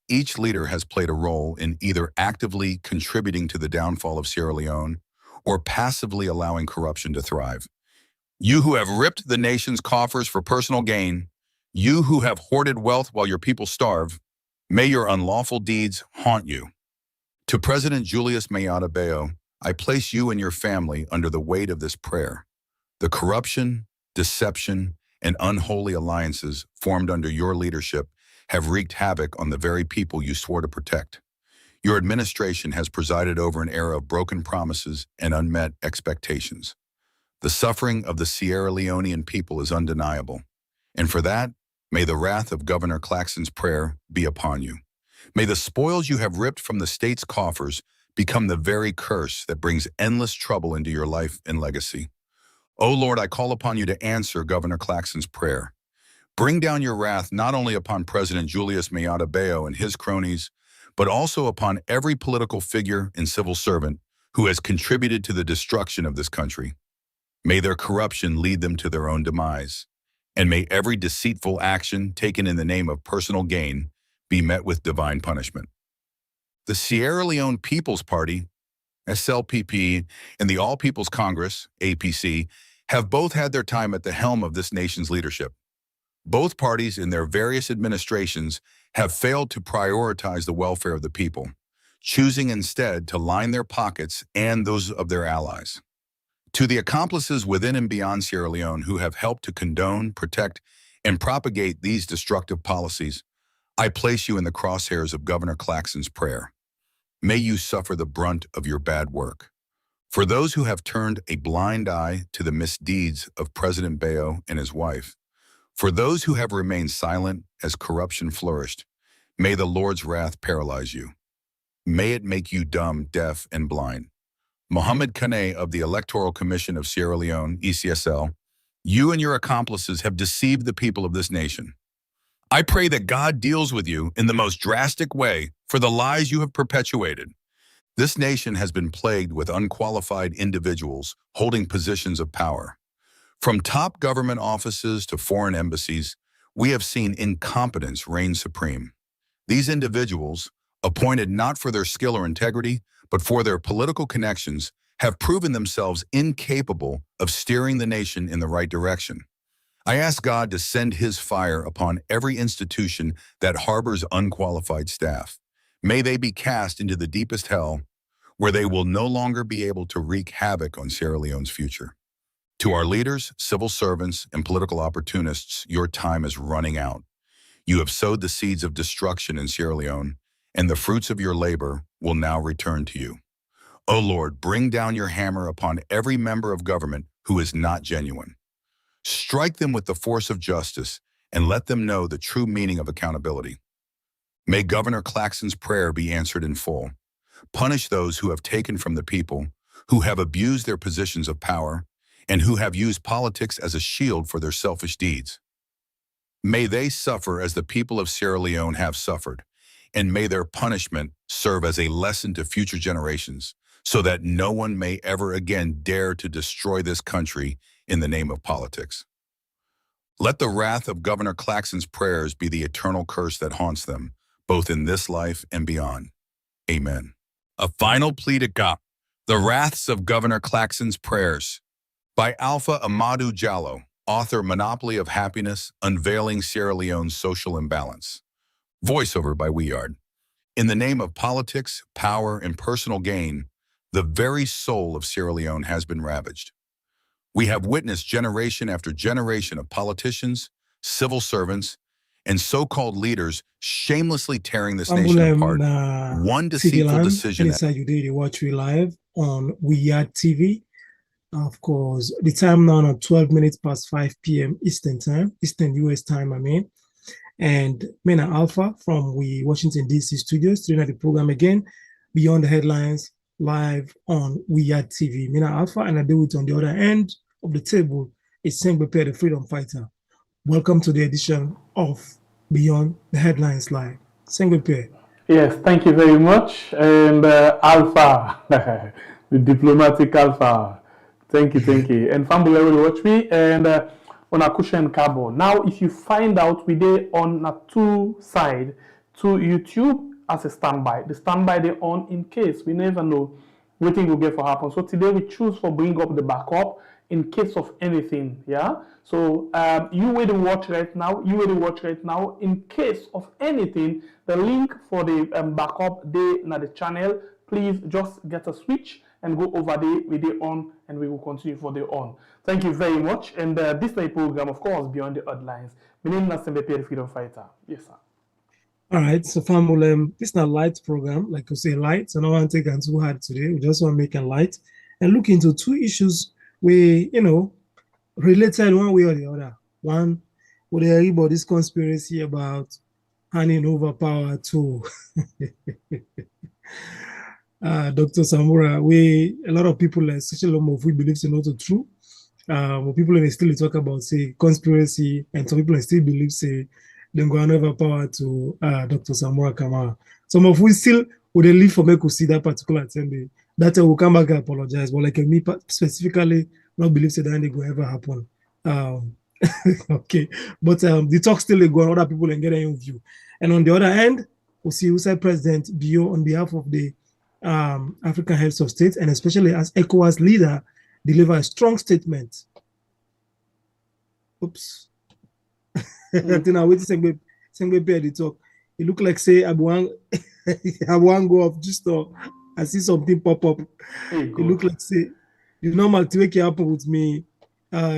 each leader has played a role in either actively contributing to the downfall of Sierra Leone or passively allowing corruption to thrive. You who have ripped the nation's coffers for personal gain, you who have hoarded wealth while your people starve, may your unlawful deeds haunt you. To President Julius Maada Bio, I place you and your family under the weight of this prayer. The corruption, deception, and unholy alliances formed under your leadership have wreaked havoc on the very people you swore to protect. Your administration has presided over an era of broken promises and unmet expectations. The suffering of the Sierra Leonean people is undeniable, and for that, may the wrath of Governor Claxton's prayer be upon you. May the spoils you have ripped from the state's coffers become the very curse that brings endless trouble into your life and legacy. O Lord, I call upon you to answer Governor Claxton's prayer. Bring down your wrath not only upon President Julius Maada Bio and his cronies, but also upon every political figure and civil servant who has contributed to the destruction of this country. May their corruption lead them to their own demise, and may every deceitful action taken in the name of personal gain be met with divine punishment. The Sierra Leone People's Party, SLPP, and the All People's Congress, APC, have both had their time at the helm of this nation's leadership. Both parties in their various administrations have failed to prioritize the welfare of the people, choosing instead to line their pockets and those of their allies. To the accomplices within and beyond Sierra Leone who have helped to condone, protect, and propagate these destructive policies, I place you in the crosshairs of Governor Claxton's prayer. May you suffer the brunt of your bad work. For those who have turned a blind eye to the misdeeds of President Bio and his wife, for those who have remained silent as corruption flourished, may the Lord's wrath paralyze you. May it make you dumb, deaf, and blind. Mohammed Kane of the Electoral Commission of Sierra Leone, ECSL, you and your accomplices have deceived the people of this nation. I pray that God deals with you in the most drastic way for the lies you have perpetuated. This nation has been plagued with unqualified individuals holding positions of power. From top government offices to foreign embassies, we have seen incompetence reign supreme. These individuals, appointed not for their skill or integrity, but for their political connections, have proven themselves incapable of steering the nation in the right direction. I ask God to send his fire upon every institution that harbors unqualified staff. May they be cast into the deepest hell, where they will no longer be able to wreak havoc on Sierra Leone's future. To our leaders, civil servants, and political opportunists, your time is running out. You have sowed the seeds of destruction in Sierra Leone, and the fruits of your labor will now return to you. O Lord, bring down your hammer upon every member of government who is not genuine. Strike them with the force of justice and let them know the true meaning of accountability. May Governor Claxton's prayer be answered in full. Punish those who have taken from the people, who have abused their positions of power, and who have used politics as a shield for their selfish deeds. May they suffer as the people of Sierra Leone have suffered, and may their punishment serve as a lesson to future generations, so that no one may ever again dare to destroy this country in the name of politics. Let the wrath of Governor Claxton's prayers be the eternal curse that haunts them, both in this life and beyond. Amen. A final plea to God. The Wraths of Governor Claxton's Prayers by Alpha Amadou Diallo, author Monopoly of Happiness, Unveiling Sierra Leone's Social Imbalance. Voiceover by Weard. In the name of politics, power, and personal gain, the very soul of Sierra Leone has been ravaged. We have witnessed generation after generation of politicians, civil servants, and so-called leaders shamelessly tearing this nation apart. One deceitful decision. Inside you did watch me live on Weard TV. Of course, the time now at 12 minutes past 5 p.m. Eastern time, Eastern US time, I mean. And Mena Alpha from Washington, D.C. studios, doing the program again, Beyond the Headlines, live on Weard TV. Mena Alpha, and I do it on the other end of the table, is Sengbepe, the freedom fighter. Welcome to the edition of Beyond the Headlines Live. Sengbepe. Yes, thank you very much. And Alpha, the diplomatic Alpha. Thank you, thank you. And Fambule will watch me. And on a cushion cabo. Now, if you find out we did on a two side to YouTube as a standby. The standby they on in case we never know waiting will get for happen. So today we choose for bring up the backup in case of anything. Yeah. So you will watch right now. In case of anything, the link for the backup they na the channel. Please just get a switch and go over there with the on, and we will continue for the on. Thank you very much. And this is a program, of course, Beyond the Headlines. My name is Sembepe, the Freedom Fighter. Yes, sir. All right, so family, this is a light program, like you say, light. So I don't want to take it too hard today. We just want to make it light and look into two issues we, related one way or the other. One, with everybody's conspiracy about handing over power to Dr. Samura. A lot of people, especially of we believe it's not true. But people still talk about say conspiracy, and some people still believe say then go hand over power to Dr. Samura Kamara. Some of we still would leave for me to see that particular assembly. That will come back and apologize. But like me specifically, not believe that it will ever happen. Okay, but the talk still go on. Other people and get their own view. And on the other hand, we see USA President Bio on behalf of the African heads of state, and especially as ECOWAS leader, deliver a strong statement. Oops. I think I wait to say the talk. It look like say I want go off just I see something pop up. It look like say the normal to wake happen with me. All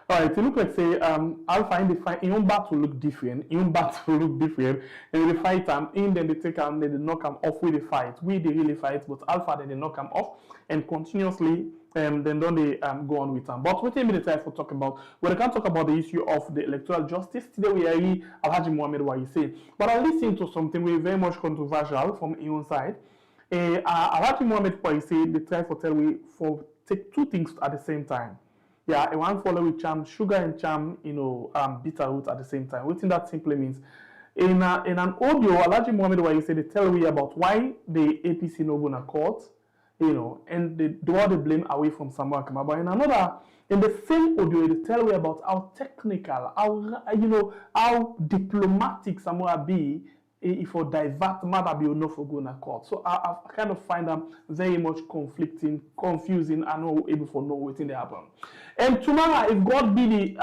right, it look like say Alpha in the fight, in battle look different, and the fight in then they take then they knock them off with the fight. We they really fight, but Alpha then they knock them off and continuously then don't they go on with them. But what time the time for talk about? Well, I can't talk about the issue of the electoral justice today. We are here, Alhaji Mohammed what you say, but I listen to something very much controversial from your side. Alhaji Mohammed what you say they try for tell we for take two things at the same time. Yeah, I want to follow with charm, sugar and charm, bitter root at the same time. What that simply means. In an audio, Alhaji Mohammed, where you say they tell we about why the APC no go to court, and they do all the blame away from Samura Kamara. But in the same audio, they tell we about how technical, how diplomatic Samura be if for divert matter be enough for going to court. So I kind of find them very much conflicting, confusing, and not able to know what they happen. And tomorrow, if God be the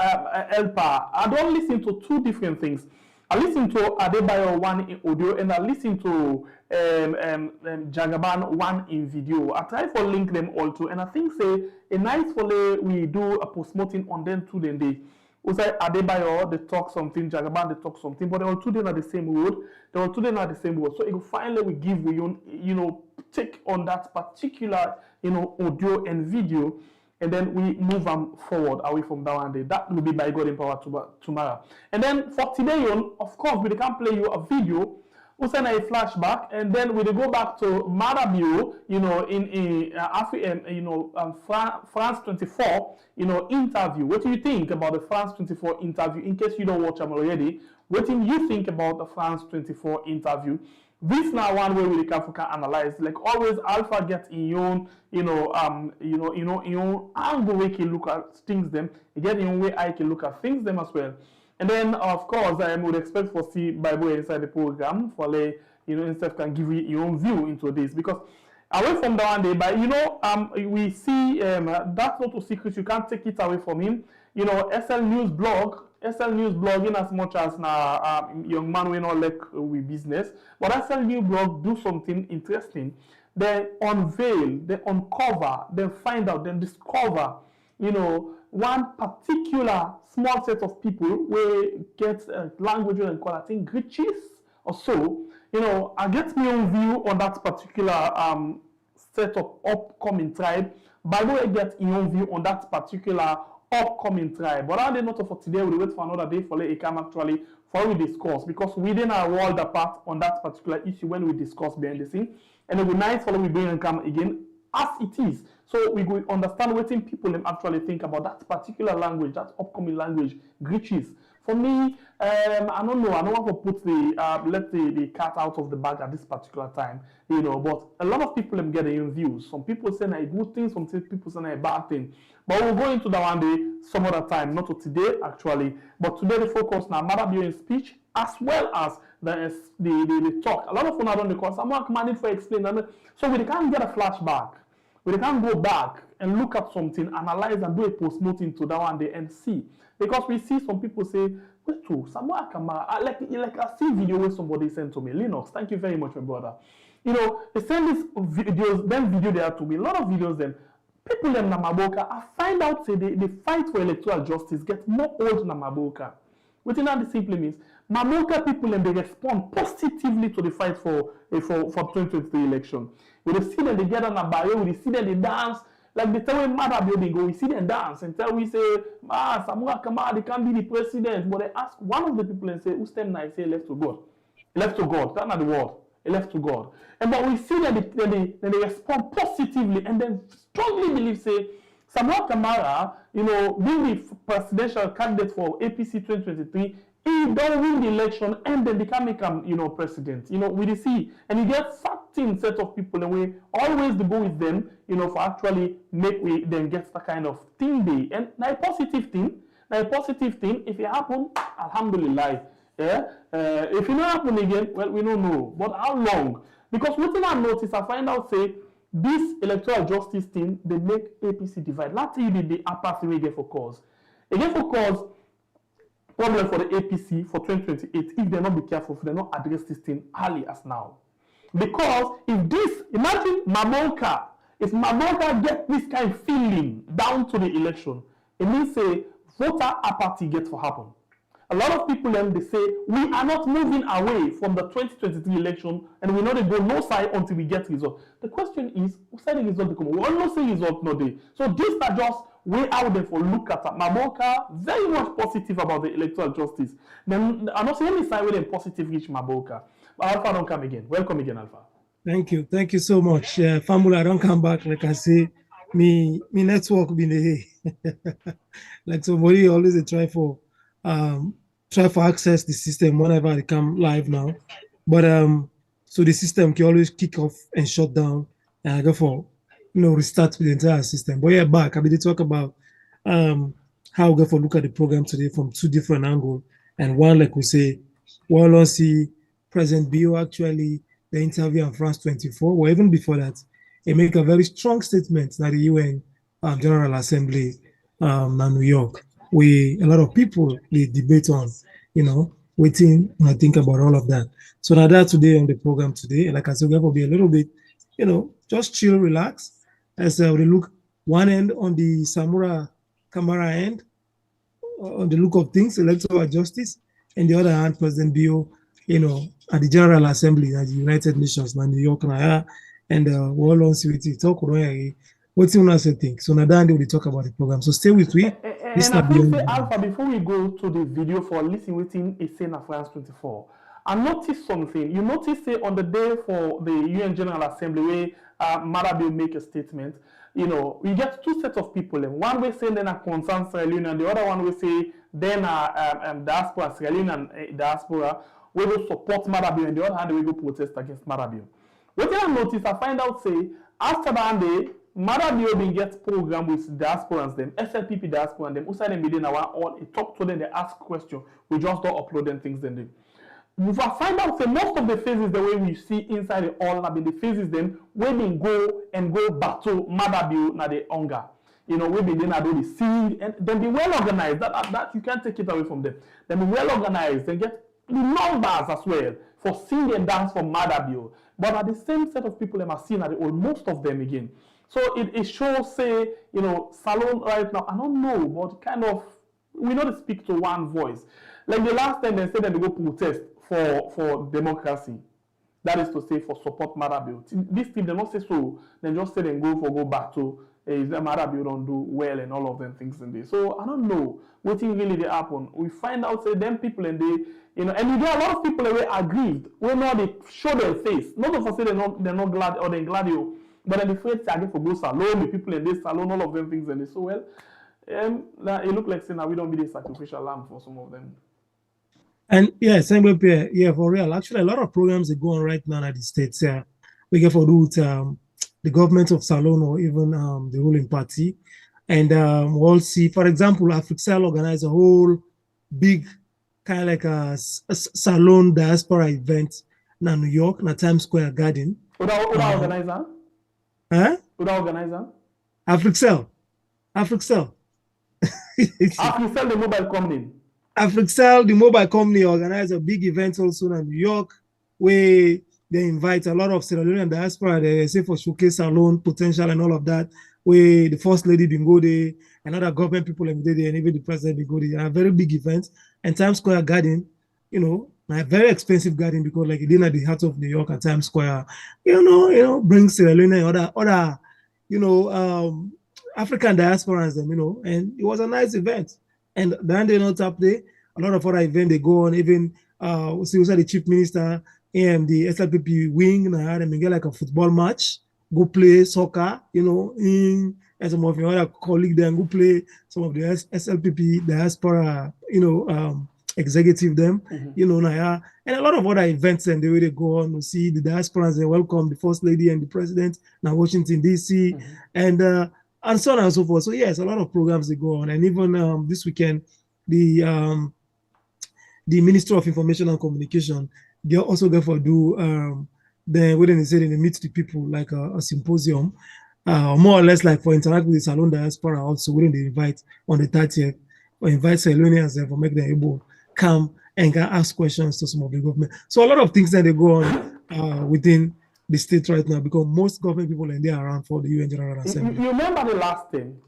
helper, I don't listen to two different things. I listen to Adebayo one in audio, and I listen to Jagaban one in video. I try to link them all two, and I think say a nice way we do a post-mortem on them two then they. We say Adebayo, they talk something, Jagaban, they talk something, but they all two then are the same road. They all two then are the same road. So it finally we give we take on that particular audio and video, and then we move them forward away from that one day. That will be by God in power tomorrow. And then for today, of course, we can play you a video. We send a flashback, and then we go back to Marabio, in France 24, interview. What do you think about the France 24 interview? In case you don't watch them already, what do you think about the France 24 interview? This now one way we can analyze. Like always, Alpha get in your own, angle way can look at things them. You get in your way I can look at things them as well. And then, of course, I would expect for see Bible inside the program for instead can give you your own view into this, because away from the one day, but we see that's not a secret. You can't take it away from him. SL News blog in as much as now young man we not like with business, but SL News blog do something interesting. They unveil, they uncover, they find out, then discover, one particular small set of people where get language and call, I think, glitches or so. I get my own view on that particular set of upcoming tribe. Bible I get your own view on that particular upcoming tribe. But I did not for today. We'll wait for another day for it can actually for we discuss, because within our world apart on that particular issue when we discuss behind the scene, and it will be nice for we bring and come again as it is. So we will understand what people actually think about that particular language, that upcoming language, glitches. For me, I don't know. I don't want to put the cat out of the bag at this particular time, But a lot of people get their own views. Some people say a good thing, some people say a bad thing. But we'll go into that one day, some other time, not today actually. But today the focus now, Marabio in speech as well as the talk. A lot of people don't because someone commanded for explain. So we can't get a flashback. We can't go back and look at something, analyze and do a post-mortem to that one day and see. Because we see some people say, wait to Samura Kamara, like I see video where somebody sent to me, Linux, thank you very much, my brother. You know, they send these videos, then video there to me, a lot of videos then. People in Namaboka, I find out say the fight for electoral justice get more old in Namaboka. What that simply means, Mamoka people and they respond positively to the fight for 2023 election. We see them they get on a bio, we see them they dance, like the time when Mother building go, we see them dance until we say, Samura Kamara, they can't be the president. But they ask one of the people and say, who's them now? I say left to God. Left to God. That's not the word. Left to God. And but we see that they respond positively and then strongly believe, say, Samura Kamara, you know, being the presidential candidate for APC 2023, he don't win the election and then become, you know, president. You know, we see, and you get certain set of people and we always go with them, you know, for actually make we then get the kind of thing they and now a positive thing, if it happen, alhamdulillah. Yeah. If it not happen again, well, we don't know. But how long? Because what I notice, I find out say this electoral justice thing, they make APC divide. Last year the apathy we get for cause. Again for cause problem for the APC for 2028 if they not be careful, if they not address this thing early as now. Because if this, imagine Mamonka, if Mamonka get this kind of feeling down to the election, it means say voter apathy gets to happen. A lot of people then they say we are not moving away from the 2023 election and we know they go no side until we get results. The question is, who said the result to come? We all know say result no day. So this are just way out there for look at Maboka, very much positive about the electoral justice. Then I'm not saying any side with them positive reach Maboka. But Alpha don't come again. Welcome again, Alpha. Thank you so much. Famula, I don't come back like I say. Me network been the like somebody always try for access the system whenever they come live now. But so the system can always kick off and shut down and go for restart the entire system. But yeah, back. I mean, they talk about how we go for look at the program today from two different angles. And one, like we say, we'll all see President Bio actually the interview on France 24, or even before that, he make a very strong statement that the UN General Assembly in New York. A lot of people they debate on, waiting and think about all of that. So now that today on the program today, like I said, we're going to be a little bit, just chill, relax. As we look one end on the Samura Kamara end, on the look of things, electoral justice, and the other hand, President Bio, at the General Assembly at the United Nations, in New York, and World on Security talk. What do you think? So now that we talk about the program. So stay with me. And I think say Alpha, before we go to the video for listening waiting is saying at France 24. I noticed something. You notice say on the day for the UN General Assembly where Marabio make a statement, we get two sets of people. One way saying then a concerned Sierra Leone, and the other one will say then diaspora, Sierra Leone and diaspora, we will support Marabio, and the other hand we go protest against Marabio. What I notice, I find out say after that day, Marabio been get program with diasporans them, SLPP diaspora and them, outside them within our all talk to them, they ask questions, we just don't upload them things then they. If I find out say most of the phases the way we see inside the all have been the phases them when they go back to Marabio na the hunger. We be then do the sing and then be well organized. That you can't take it away from them. Then be well organized and get the numbers as well for sing and dance for Marabio. But at the same set of people them are seen at the old, most of them again. So it shows, say, Salon right now, I don't know, but kind of, we know to speak to one voice. Like the last time they said that they go protest for democracy. That is to say, for support Marabio. This team, they don't say so, they just say they go back to, Marabio don't do well and all of them things in there. So I don't know what really they happen. We find out, say, them people and they, and you get a lot of people that were aggrieved. We know they show their face. Not of us say they're not glad or they're glad you. But I'm afraid to again for go salon, the people in this salon, all of them things and they so well. It look like saying that we don't be the sacrificial lamb for some of them. And yeah, same way, Pierre. Yeah, for real. Actually, a lot of programs are going right now at the states. We get for the government of Salon or even the ruling party. And we'll see, for example, Africell organized a whole big kind of like a salon diaspora event na New York, na Times Square Garden. Who organizer? Huh? Who organizer? Africell. Africell, the mobile company. Africell, the mobile company, organized a big event also in New York, where they invite a lot of Sierra Leonean diaspora. They say for showcase salon potential and all of that. Where the first lady been go there, and other government people have been there, and even the president been go there. A very big event. And Times Square Garden, you know, a very expensive garden because like it didn't at the heart of New York and Times Square, brings Sierra Leone and other, African diasporans, them, and it was a nice event. And then they not up there. A lot of other events they go on. Even see also the chief minister and the SLPP wing now they get like a football match, go play soccer, and some of your other colleagues then go play some of the SLPP diaspora, executive them, and a lot of other events and the way they go on to see the diasporans, they welcome the first lady and the president now Washington DC, and so on and so forth. So yes, a lot of programs they go on, and even this weekend, the Minister of Information and Communication, they also go for do then when they say they meet the people like a symposium, more or less like for interact with the Salon Diaspora also when they invite on the 30th or invite Sierra Leoneans for make them able come and can ask questions to some of the government. So a lot of things that they go on within the state right now because most government people are there around for the UN General Assembly. You remember the last thing?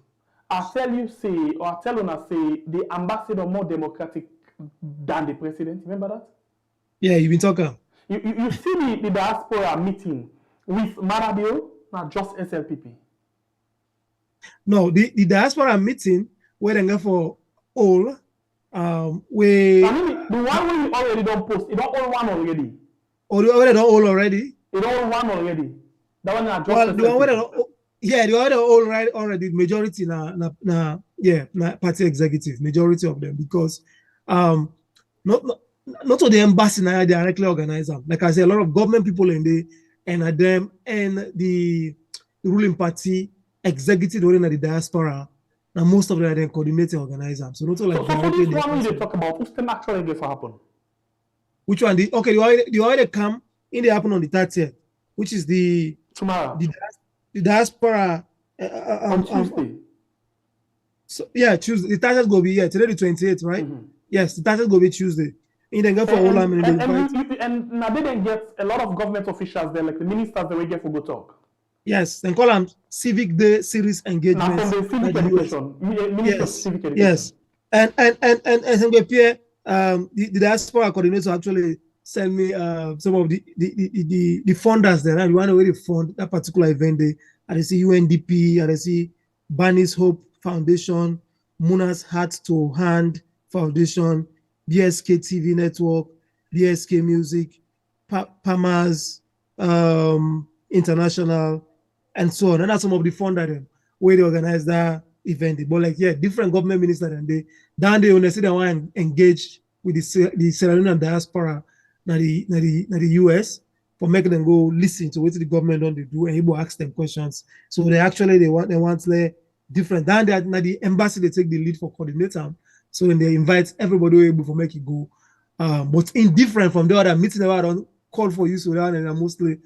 I tell you say, or I tell una say, the ambassador more democratic than the president. Remember that? Yeah, you've been talking. You see the diaspora meeting with Marabio, not just SLPP. No, the diaspora meeting where they go for all. We. I mean, the one we already don't post. It don't all one already. Or the other don't all already. It all one already. That one not just. Well, the one where the other all right already. Majority na party executive. Majority of them because not all the embassy now directly organize them. Like I say, a lot of government people in there and them and the ruling party executive or in the diaspora. Now most of them are then coordinating organize them. So not all like so this one we talk about who's the actually going to happen? Which one? The one that come in the happen on the 30th, which is tomorrow. The diaspora on Tuesday. So yeah, Tuesday. The 30th will be today the 28th, right? Yes, the 30th will be Tuesday. And then go for all and now they didn't get a lot of government officials there, like the ministers they will get for go talk. Yes, then call them Civic Day Series Engagement. Now from the civic education, Minister of Civic Education. Yes, and the diaspora coordinator actually send me some of the funders there. And we want to really fund that particular event. I see UNDP, I see Barney's Hope Foundation, Muna's Heart to Hand Foundation, BSK TV Network, BSK Music, Pamas International, and so on. And that's some of the funders where they organize that event. But like different government ministers and they honestly they want to engage with the Sierra Leonean diaspora na the US for making them go listen to what the government don't do and able to ask them questions. So they want like different. Then the embassy they take the lead for coordinator. So when they invite everybody able to make it go. But indifferent from the other meeting they don't call for you so that and mostly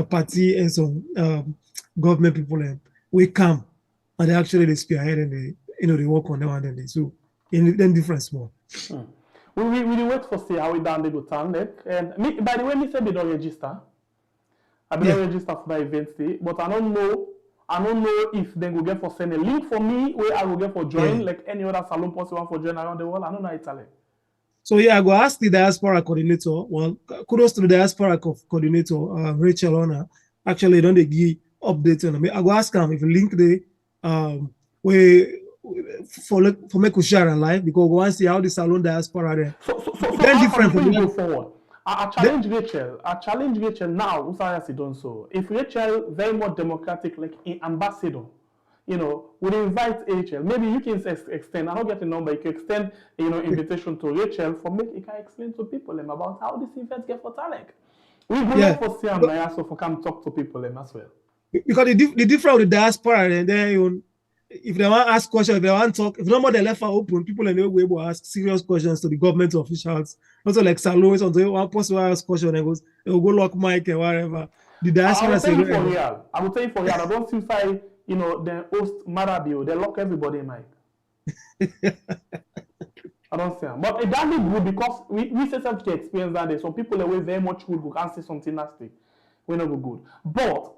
party and some government people we come and they actually spearhead and they work on them and they so in different small. We wait for see how we done they go turn it. And by the way, me said they don't register. I don't register for the event day, but I don't know if they go get for send a link for me where I will get for join like any other salon possible for join around the world. I don't know Italy. So I go ask the diaspora coordinator. Well, kudos to the diaspora coordinator, Rachel Honor. Actually, don't they give updates on me. I go ask them if you link the where for make we share live because we want to see how the salon diaspora there. So then different from go forward. I challenge Rachel. I challenge Rachel now. Usayasi done so. If Rachel very much democratic, like an ambassador, would invite Rachel. Maybe you can extend. I don't get the number. You can extend, invitation to Rachel for make. You can explain to people about how this event get for Talek. We go for Siam so for come talk to people as well. Because the difference with the diaspora and then if they want to ask questions, if they want to talk, if nobody they left are open, people are able to ask serious questions to the government officials. Also like Salome, until one person will ask question and goes, they will go lock mic and whatever. The I diaspora will tell you say, for real. I will tell you for real. I don't see say, the host Marabio, they lock everybody in mic. I don't see. But it can be good because we say something experience that day. Some people are very much good who can say something nasty. We not go good. But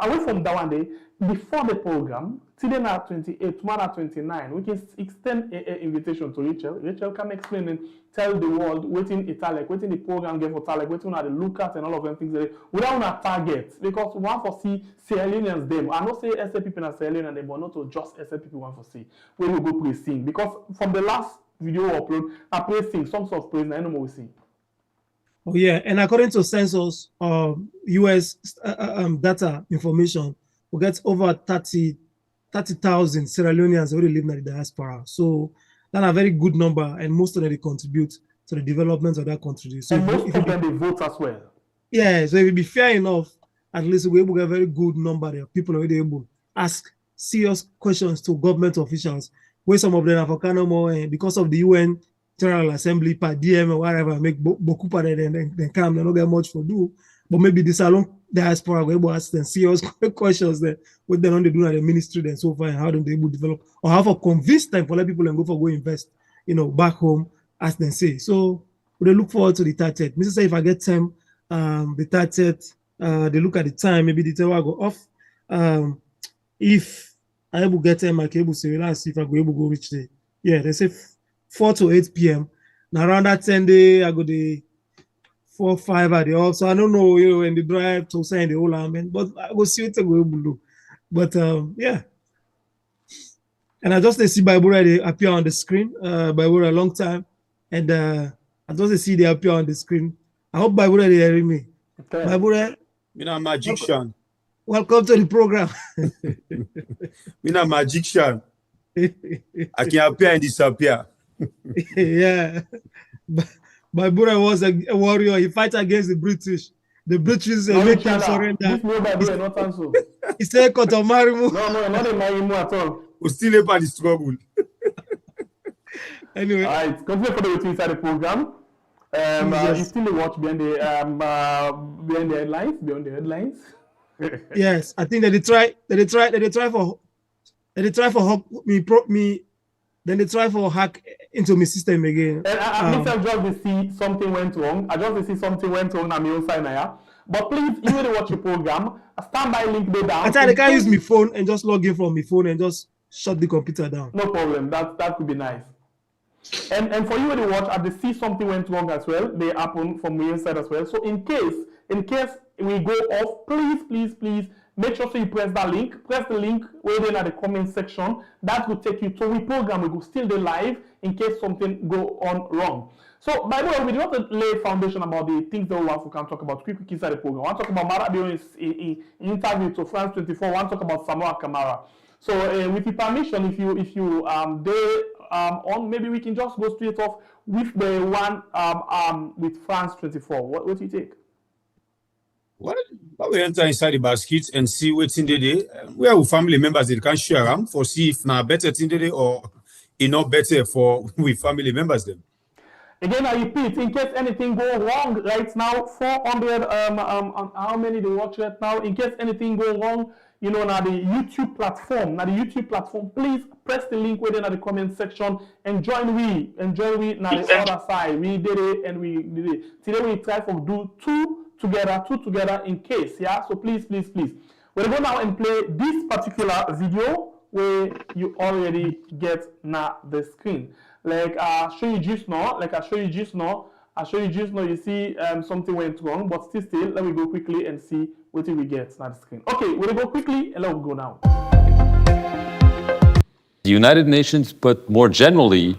away from that one day, before the program, today now 28, tomorrow 29, we can extend an invitation to Rachel. Rachel can explain and tell the world waiting Italic, waiting the program get for Italic, waiting at the lookout and all of them things like that. Without a target, because we want to see Sierra Leoneans them. I don't say SA people in Sierra Leone, but not to just SA people want to see. Where we go play sing. Because from the last video upload, I play sing, songs of praise, and I know what we see. Oh yeah, and according to census, U.S. Data information, we get over 30,000 Sierra Leoneans already live in the diaspora. So that's a very good number, and most of them they contribute to the development of that country. So and most of them they vote as well. Yeah, so if it be fair enough, at least we're able to get a very good number there. People are already able to ask serious questions to government officials, where some of them are for kind of more because of the UN General Assembly, per DM or whatever, make beaucoup par then come, they don't get much for do. But maybe this alone diaspora will able to ask them serious questions there, what they don't do at the ministry and so far, and how do they able to develop, or how for convince them for let people and go invest, back home, as they say. So we look forward to the 30th. Mr. Say if I get time, the 30th, they look at the time, maybe the time will go off. If I able get time, I can able to say, let's see if I go able to go reach there. Yeah, they say 4 to 8 p.m. Now around that 10 day, I go the 4, 5 at the off. So I don't know, when the drive to sign the whole amen, but I will see what I go able to do. But yeah. And I just see Bible they appear on the screen. Bible a long time. And I just see they appear on the screen. I hope Bible they hearing me. Okay. Bible, a magician. Welcome to the program. A magician. I can appear and disappear. Yeah. My brother was a warrior. He fight against the British. The British make him surrender. He said, "Kotomarimu." No, not in Marimu at all. We still about the struggle. Anyway, all right, continue for the inside the program. You still watch beyond the headlines. Yes, I think that they try for then they try for hack into my system again. And I just see something went wrong. I just see something went wrong on my own side now. But please, you will watch your program. A standby link there down. I tell they can't use my phone and just log in from my phone and just shut the computer down. No problem. That could be nice. And for you to watch, I see something went wrong as well. They happen from your side as well. So in case we go off, please make sure so you press that link. Press the link way there in the comment section. That will take you to the program. We will still be live in case something go on wrong. So by the way, we want to lay foundation about the things that we can talk about quick inside the program. I want to talk about Marabio's interview to France 24. I want to talk about Samura Kamara. So with your permission, if you on, maybe we can just go straight off with the one with France 24. What do you take? Well, we enter inside the basket and see what's in the day. Where our family members they can share them for see if now better in the day or not better for with family members them. Again, I repeat, in case anything go wrong right now, 400 how many they watch right now? In case anything go wrong, now the YouTube platform, please press the link within the comment section and join we now the other side. We did it and we did it. Today we try to do two together in case, yeah. So please. We're going now and play this particular video where you already get now the screen. Like I show you just now, you see something went wrong, but still, let me go quickly and see what we get now the screen. Okay, we'll go quickly and let's go now. The United Nations, but more generally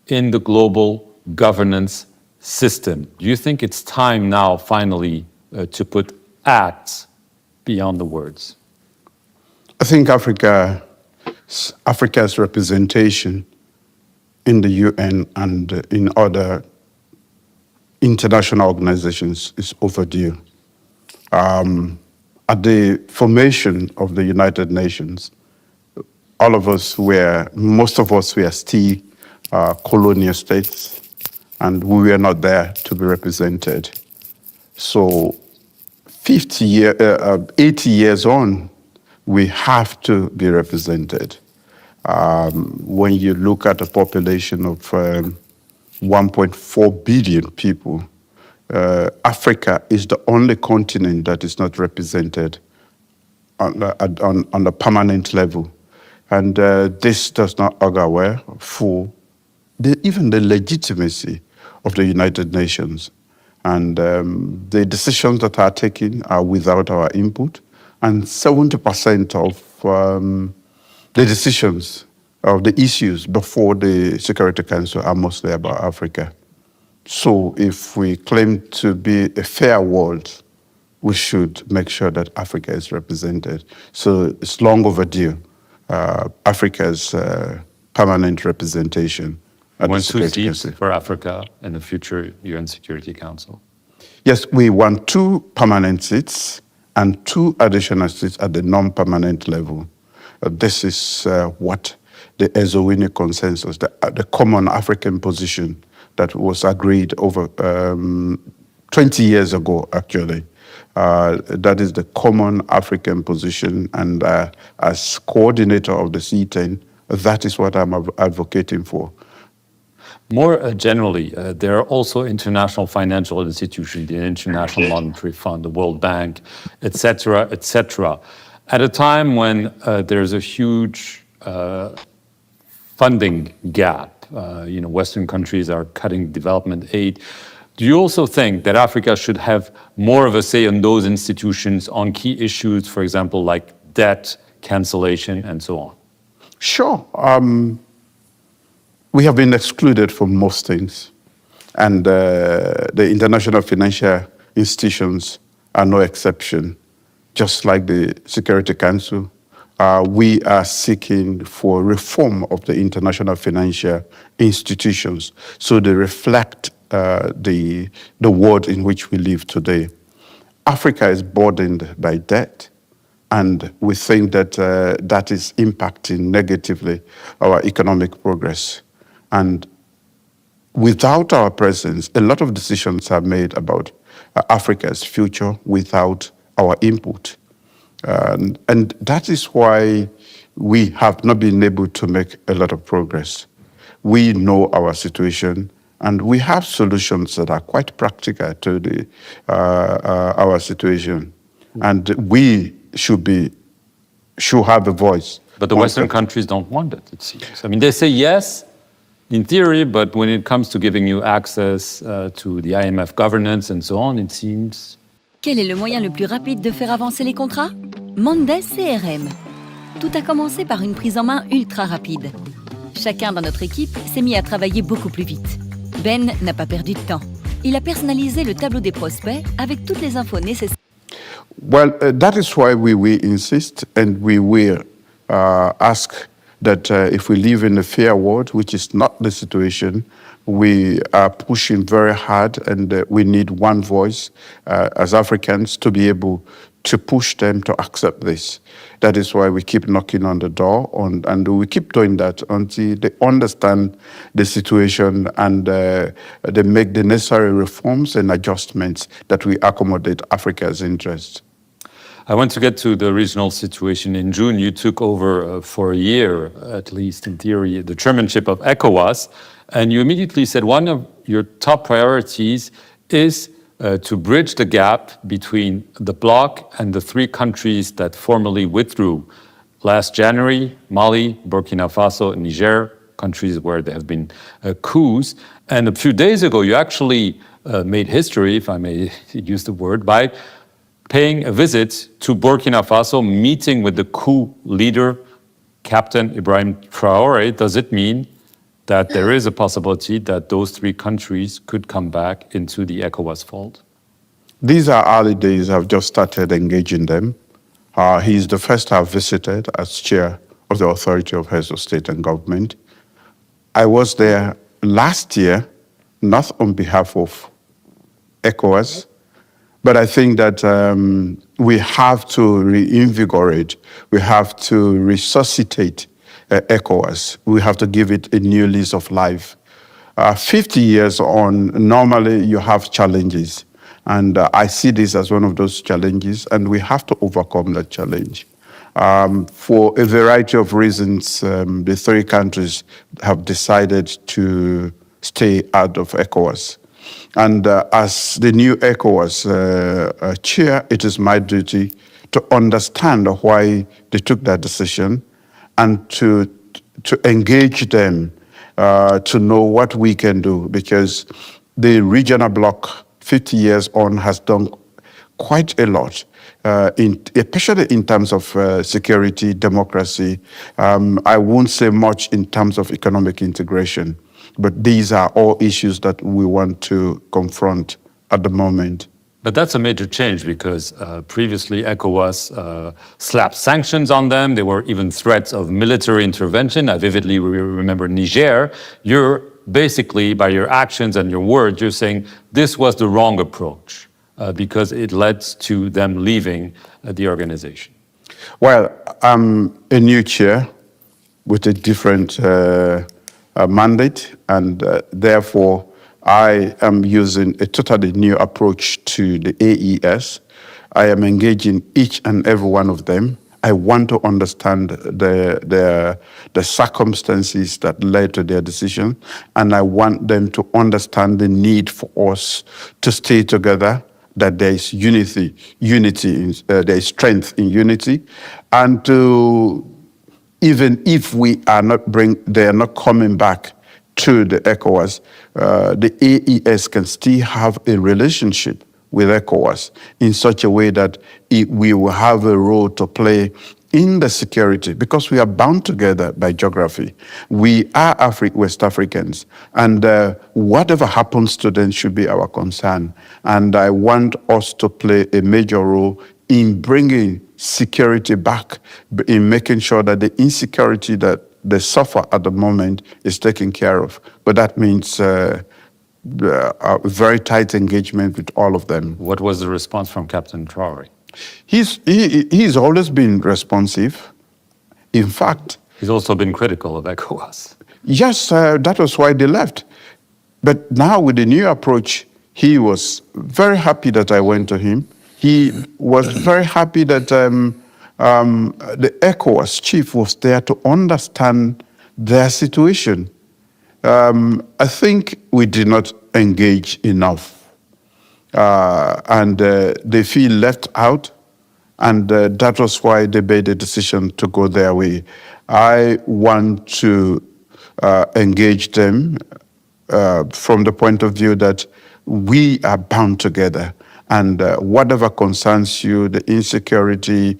in the global governance system. Do you think it's time now, finally, to put acts beyond the words? I think Africa's representation in the UN and in other international organizations is overdue. At the formation of the United Nations, most of us were still colonial states, and we were not there to be represented. So 80 years on, we have to be represented. When you look at a population of 1.4 billion people, Africa is the only continent that is not represented on a permanent level. And this does not augur well for even the legitimacy of the United Nations. And the decisions that are taken are without our input. And 70% of the decisions of the issues before the Security Council are mostly about Africa. So if we claim to be a fair world, we should make sure that Africa is represented. So it's long overdue, Africa's permanent representation. Want 2 seats for Africa in the future UN Security Council? Yes, we want 2 permanent seats and 2 additional seats at the non-permanent level. This is what the Ezowini consensus, the common African position that was agreed over 20 years ago, actually. That is the common African position, and as coordinator of the C10, that is what I'm advocating for. More generally, there are also international financial institutions, the International Monetary Fund, the World Bank, et cetera, at a time when there's a huge funding gap. Western countries are cutting development aid. Do you also think that Africa should have more of a say on those institutions on key issues, for example, like debt cancellation and so on? Sure. We have been excluded from most things, and the international financial institutions are no exception. Just like the Security Council, we are seeking for reform of the international financial institutions so they reflect the world in which we live today. Africa is burdened by debt, and we think that that is impacting negatively our economic progress. And without our presence, a lot of decisions are made about Africa's future without our input. And that is why we have not been able to make a lot of progress. We know our situation, and we have solutions that are quite practical to our situation. And we should have a voice. But the Western countries don't want it, it seems. I mean, they say yes, in theory, but when it comes to giving you access to the IMF governance and so on, it seems... Quel est le moyen le plus rapide de faire avancer les contrats? Mondes CRM. Tout a commencé par une prise en main ultra rapide. Chacun dans notre équipe s'est mis à travailler beaucoup plus vite. Ben n'a pas perdu de temps. Il a personnalisé le tableau des prospects avec toutes les infos nécessaires. Well, that is why we insist, and we will ask that if we live in a fair world, which is not the situation, we are pushing very hard, and we need one voice as Africans to be able to push them to accept this. That is why we keep knocking on the door, and we keep doing that until they understand the situation and they make the necessary reforms and adjustments that we accommodate Africa's interests. I want to get to the regional situation. In June, you took over for a year, at least in theory, the chairmanship of ECOWAS, and you immediately said one of your top priorities is to bridge the gap between the bloc and the 3 countries that formally withdrew last January: Mali, Burkina Faso, and Niger, countries where there have been coups. And a few days ago, you actually made history, if I may use the word, by paying a visit to Burkina Faso, meeting with the coup leader, Captain Ibrahim Traoré. Does it mean that there is a possibility that those 3 countries could come back into the ECOWAS fold? These are early days. I've just started engaging them. He's the first I've visited as chair of the Authority of Heads of State and Government. I was there last year, not on behalf of ECOWAS, but I think that we have to reinvigorate, we have to resuscitate ECOWAS. We have to give it a new lease of life. 50 years on, normally you have challenges. And I see this as one of those challenges, and we have to overcome that challenge. For a variety of reasons, the three countries have decided to stay out of ECOWAS. And as the new ECOWAS chair, it is my duty to understand why they took that decision and to engage them to know what we can do, because the regional bloc 50 years on has done quite a lot, especially in terms of security, democracy. I won't say much in terms of economic integration, but these are all issues that we want to confront at the moment. But that's a major change because previously ECOWAS slapped sanctions on them. There were even threats of military intervention. I vividly remember Niger. You're basically, by your actions and your words, you're saying this was the wrong approach because it led to them leaving the organization. Well, I'm a new chair with a different mandate, and therefore I am using a totally new approach to the AES. I am engaging each and every one of them. I want to understand the circumstances that led to their decision, and I want them to understand the need for us to stay together, that there is unity, there is strength in unity, and to, even if we are not they are not coming back to the ECOWAS, the AES can still have a relationship with ECOWAS in such a way that we will have a role to play in the security, because we are bound together by geography. We are West Africans, and whatever happens to them should be our concern. And I want us to play a major role in bringing security back, in making sure that the insecurity that they suffer at the moment is taken care of. But that means a very tight engagement with all of them. What was the response from Captain Traoré? He's always been responsive. In fact, he's also been critical of ECOWAS. Yes, that was why they left. But now with the new approach, he was very happy that I went to him. He was very happy that the ECOWAS chief was there to understand their situation. I think we did not engage enough. And they feel left out, and that was why they made the decision to go their way. I want to engage them from the point of view that we are bound together, and whatever concerns you, the insecurity,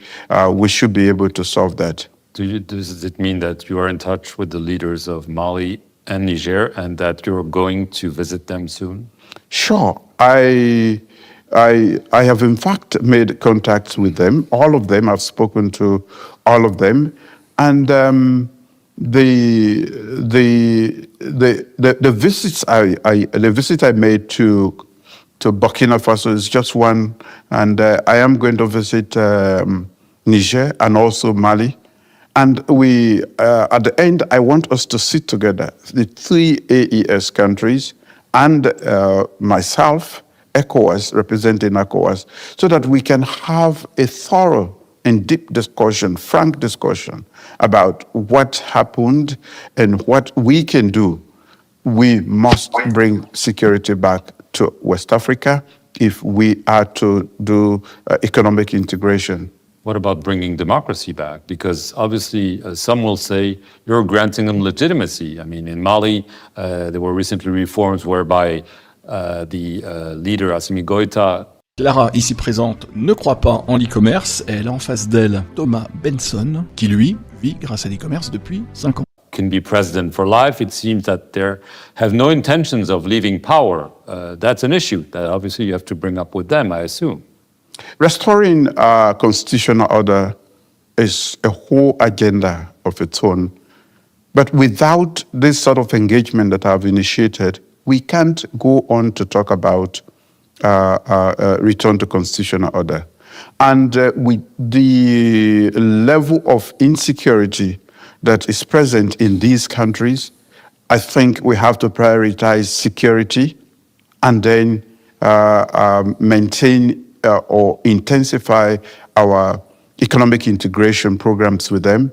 we should be able to solve that. Does it mean that you are in touch with the leaders of Mali and Niger, and that you're going to visit them soon? Sure. I have in fact made contacts with them. All of them. I've spoken to all of them, and the visit I made to Burkina Faso is just one, and I am going to visit Niger and also Mali. And we, at the end, I want us to sit together, the three AES countries, and myself, ECOWAS, representing ECOWAS, so that we can have a thorough and deep discussion, frank discussion about what happened and what we can do. We must bring security back to West Africa if we are to do economic integration. What about bringing democracy back? Because obviously some will say you're granting them legitimacy. I mean, in Mali, there were recently reforms whereby the leader, Assimi Goïta... Clara, ici présente, ne croit pas en l'e-commerce. Elle a en face d'elle Thomas Benson, qui lui vit grâce à l'e-commerce depuis 5 ans. Can be president for life. It seems that they have no intentions of leaving power. That's an issue that obviously you have to bring up with them, I assume. Restoring constitutional order is a whole agenda of its own. But without this sort of engagement that I've initiated, we can't go on to talk about return to constitutional order. And with the level of insecurity that is present in these countries, I think we have to prioritize security and then maintain or intensify our economic integration programs with them,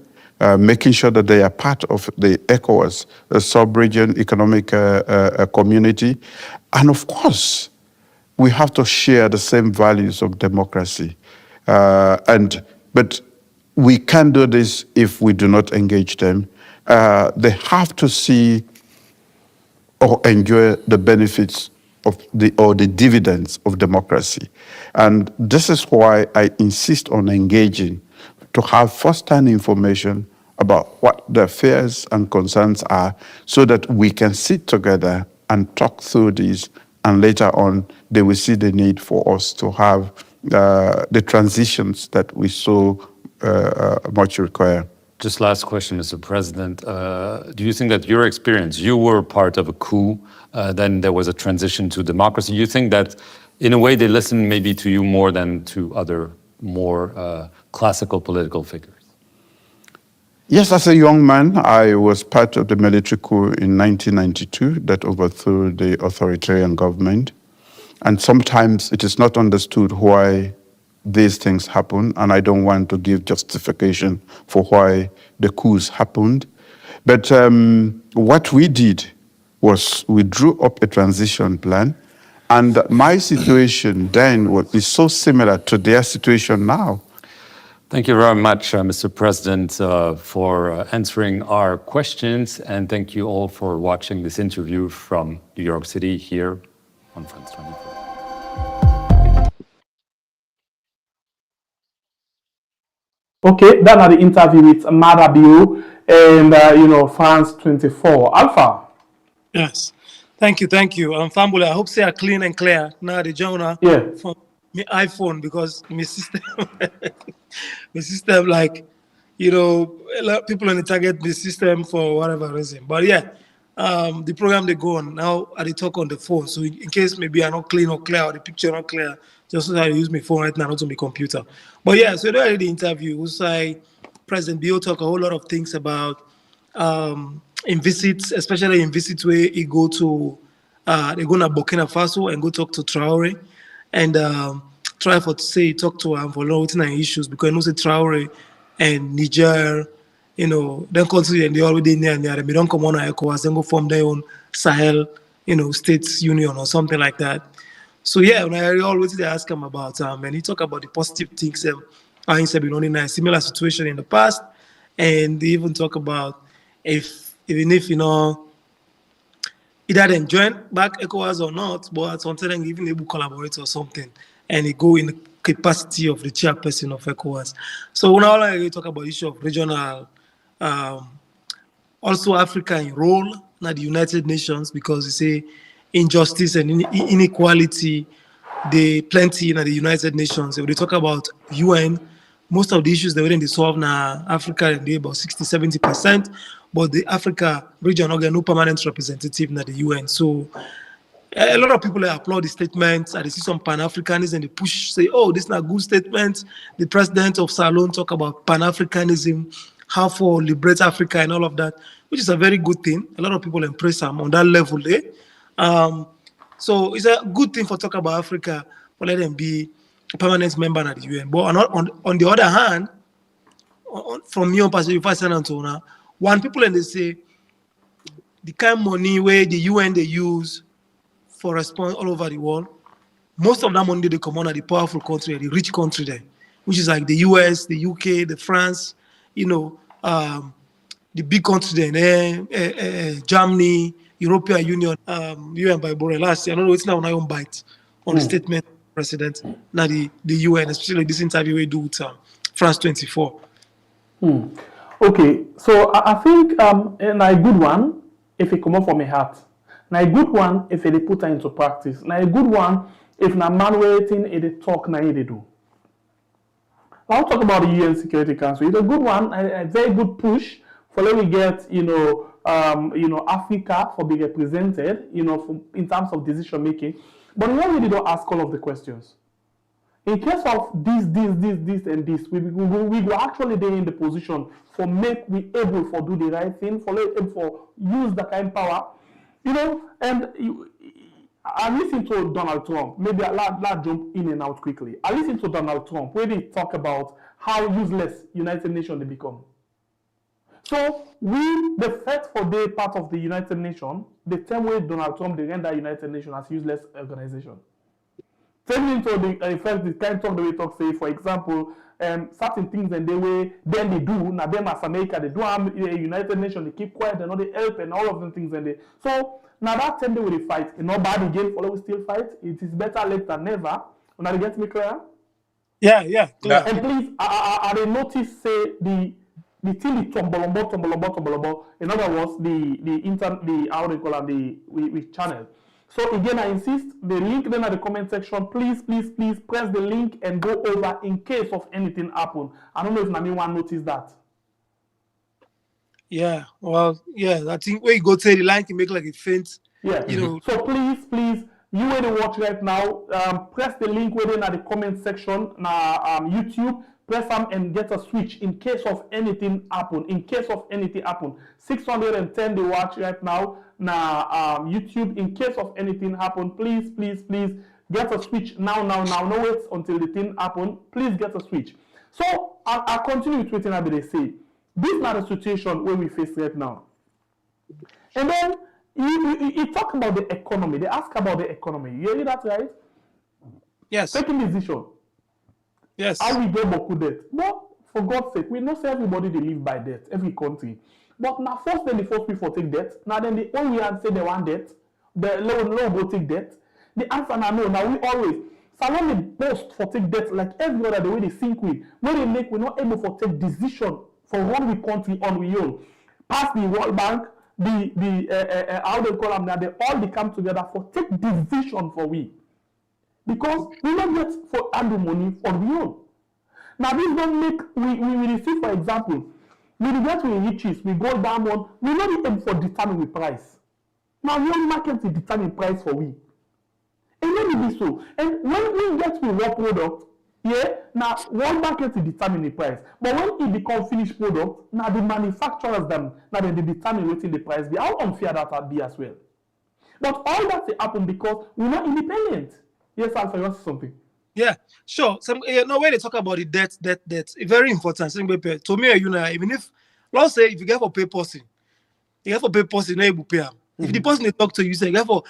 making sure that they are part of the ECOWAS, the sub-region economic community. And of course, we have to share the same values of democracy. But we can't do this if we do not engage them. They have to see or enjoy the benefits of the dividends of democracy. And this is why I insist on engaging, to have first-hand information about what their fears and concerns are, so that we can sit together and talk through these, and later on they will see the need for us to have the transitions that we so much require. Just last question, Mr. President. Do you think that your experience, you were part of a coup, then there was a transition to democracy. You think that in a way they listened maybe to you more than to other more classical political figures? Yes, as a young man, I was part of the military coup in 1992 that overthrew the authoritarian government. And sometimes it is not understood why these things happen, and I don't want to give justification for why the coups happened. But what we did was we drew up a transition plan, and my situation then would be so similar to their situation now. Thank you very much, Mr. President, for answering our questions, and thank you all for watching this interview from New York City here on France 24. Okay, that are the interview with Marabio and France 24. Alpha. Yes. Thank you. Fambula, I hope say are clean and clear. Now the journal from my iPhone, because my system like, a lot of people on the target the system for whatever reason. But yeah, the program they go on now, I talk on the phone. So in case maybe I'm not clean or clear or the picture not clear, just so I use my phone right now, not on my computer. But yeah, so during the interview, we say President Bio talk a whole lot of things about in visits, especially in visits where he go to they go to Burkina Faso and go talk to Traore and try talk to him for long issues, because you know say Traore and Niger, then country and they already near they don't come on ECOWAS, then go form their own Sahel, states union or something like that. So yeah, when I always ask him about and he talk about the positive things he said been in a similar situation in the past, and they even talk about even if he didn't join back ECOWAS or not, but sometimes even able to collaborate or something, and he go in the capacity of the chairperson of ECOWAS. So when I talk about the issue of regional, also African role at the United Nations, because you say injustice and inequality, they plenty in the United Nations. When they talk about UN, most of the issues they wouldn't solve now Africa, and they about 60-70%, but the Africa region not get no permanent representative in the UN. So a lot of people applaud the statements, and they see some Pan-Africanism and they push, say, oh, this is not a good statement. The president of Salon talk about Pan-Africanism, how for liberate Africa and all of that, which is a very good thing. A lot of people embrace him on that level there. So it's a good thing for talk about Africa, for let them be a permanent member at the UN. But on the other hand, from your perspective, when people and they say the kind of money where the UN they use for response all over the world, most of that money they come on at the powerful country, the rich country there, which is like the US, the UK, the France, the big country there, Germany, European Union, UN by Borrell last year. I don't know, it's now on my own bite on the statement of the president, now the UN, especially this interview we do with France 24. Okay, so I think a good one if it come up from my heart. Now a good one if they put it into practice. Now a good one if na man waiting they talk now they do. I'll talk about the UN Security Council. It's a good one, a very good push for let we get Africa for being represented, in terms of decision making. But we already don't ask all of the questions. In case of this, and this, we go actually there in the position for make we able for do the right thing, for use the kind power, you know. And I listen to Donald Trump. Maybe I'll jump in and out quickly. I listen to Donald Trump where they talk about how useless United Nations they become. So the fact for the part of the United Nations, the same way Donald Trump they render United Nations as useless organization. Taking into the effect, the kind of the way talk say, for example, certain things and the way then they do, now them as America, they do United Nations, they keep quiet and all they help and all of them things and they. So now that time they will fight, and not bad again, follow we still fight. It is better late than never. Now they get me clear? Yeah, clear. And please, I notice say the thing the tombolombo. In other words, the how they call it, the channel. So again, I insist, the link then at the comment section, please press the link and go over in case of anything happen. I don't know if anyone noticed that. Yeah, well, yeah, I think when you go to the line can make like a faint. Yeah, you know. So please, you when you watch right now, press the link within at the comment section now YouTube. Press them and get a switch in case of anything happen. 610 they watch right now YouTube. In case of anything happen, please get a switch now. No wait until the thing happen. Please get a switch. So I continue with what they say. This is not a situation where we face right now. And then you talk about the economy. They ask about the economy. You hear that right? Yes. Taking decision. Yes. How we get beaucoup debt. But for God's sake, we know say everybody they live by debt, every country. But now first then the first people take debt. Now then the only way say they want debt, the low go take debt. The answer now no. Now we always Salome boast for take debt like every other the way they think we. When they make we not able for take decision for run we country on we own. Pass the World Bank, the how they call them now, they all they come together for take decision for we. Because we don't get for handle money for we own. Now this don't make we receive, for example, we get we riches, we go down one, we not even for determine the price. Now one market will determine price for we. And let me be so. And when we get we raw product, yeah, now one market will determine the price. But when it become finished product, now the manufacturers them now they determine what the price be. How unfair that would be as well. But all that will happen because we're not independent. Yes, Alpha, you want to say something? Yeah, sure. Some no when they talk about the debt, it's very important. To me, you know, even if let's say if you get for pay person, you get for pay person, you able pay. If the person they talk to you, say you get for